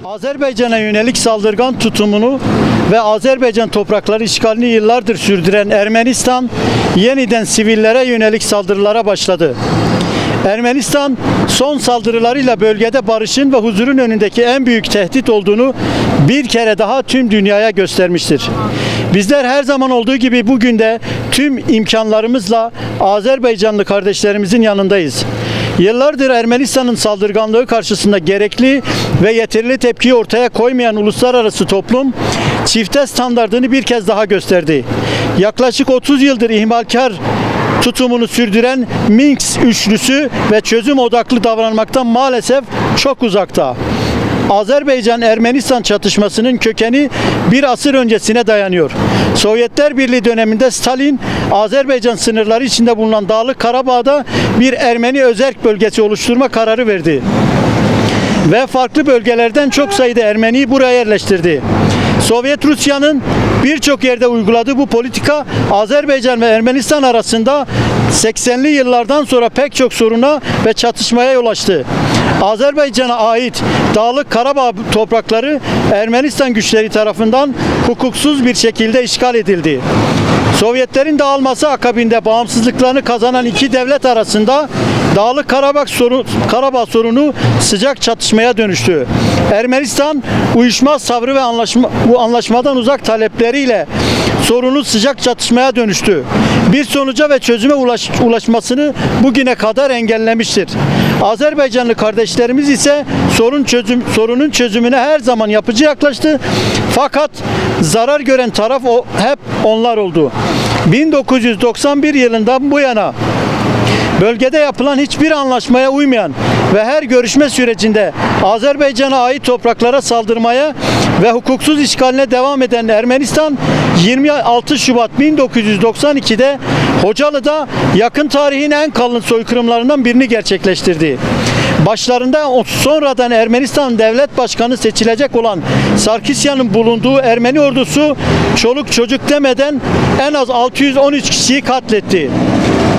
Azerbaycan'a yönelik saldırgan tutumunu ve Azerbaycan toprakları işgalini yıllardır sürdüren Ermenistan yeniden sivillere yönelik saldırılara başladı. Ermenistan son saldırılarıyla bölgede barışın ve huzurun önündeki en büyük tehdit olduğunu bir kere daha tüm dünyaya göstermiştir. Bizler her zaman olduğu gibi bugün de tüm imkanlarımızla Azerbaycanlı kardeşlerimizin yanındayız. Yıllardır Ermenistan'ın saldırganlığı karşısında gerekli ve yeterli tepkiyi ortaya koymayan uluslararası toplum çifte standardını bir kez daha gösterdi. Yaklaşık 30 yıldır ihmalkar tutumunu sürdüren Minsk üçlüsü ve çözüm odaklı davranmaktan maalesef çok uzakta. Azerbaycan-Ermenistan çatışmasının kökeni bir asır öncesine dayanıyor. Sovyetler Birliği döneminde Stalin, Azerbaycan sınırları içinde bulunan Dağlık Karabağ'da bir Ermeni özerk bölgesi oluşturma kararı verdi. Ve farklı bölgelerden çok sayıda Ermeniyi buraya yerleştirdi. Sovyet Rusya'nın birçok yerde uyguladığı bu politika Azerbaycan ve Ermenistan arasında 80'li yıllardan sonra pek çok soruna ve çatışmaya yol açtı. Azerbaycan'a ait Dağlık Karabağ toprakları Ermenistan güçleri tarafından hukuksuz bir şekilde işgal edildi. Sovyetlerin dağılması akabinde bağımsızlıklarını kazanan iki devlet arasında Dağlık Karabağ sorunu sıcak çatışmaya dönüştü. Ermenistan uyuşmaz tavrı ve bu anlaşmadan uzak talepleriyle sorunu sıcak çatışmaya dönüştü. Bir sonuca ve çözüme ulaşmasını bugüne kadar engellemiştir. Azerbaycanlı kardeşlerimiz ise sorunun çözümüne her zaman yapıcı yaklaştı. Fakat zarar gören taraf hep onlar oldu. 1991 yılından bu yana bölgede yapılan hiçbir anlaşmaya uymayan ve her görüşme sürecinde Azerbaycan'a ait topraklara saldırmaya ve hukuksuz işgaline devam eden Ermenistan 26 Şubat 1992'de Hocalı'da yakın tarihin en kalın soykırımlarından birini gerçekleştirdi. Başlarında sonradan Ermenistan devlet başkanı seçilecek olan Sarkisyan'ın bulunduğu Ermeni ordusu çoluk çocuk demeden en az 613 kişiyi katletti.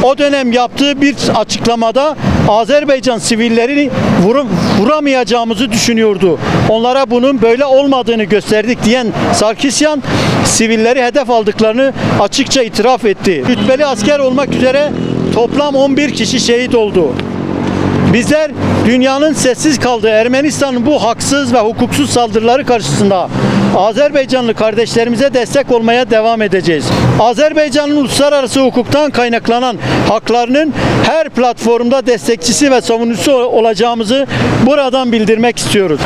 O dönem yaptığı bir açıklamada Azerbaycan sivillerini vuramayacağımızı düşünüyordu. Onlara bunun böyle olmadığını gösterdik diyen Sarkisyan, sivilleri hedef aldıklarını açıkça itiraf etti. Rütbeli asker olmak üzere toplam 11 kişi şehit oldu. Bizler dünyanın sessiz kaldığı Ermenistan'ın bu haksız ve hukuksuz saldırıları karşısında Azerbaycanlı kardeşlerimize destek olmaya devam edeceğiz. Azerbaycan'ın uluslararası hukuktan kaynaklanan haklarının her platformda destekçisi ve savunucusu olacağımızı buradan bildirmek istiyoruz.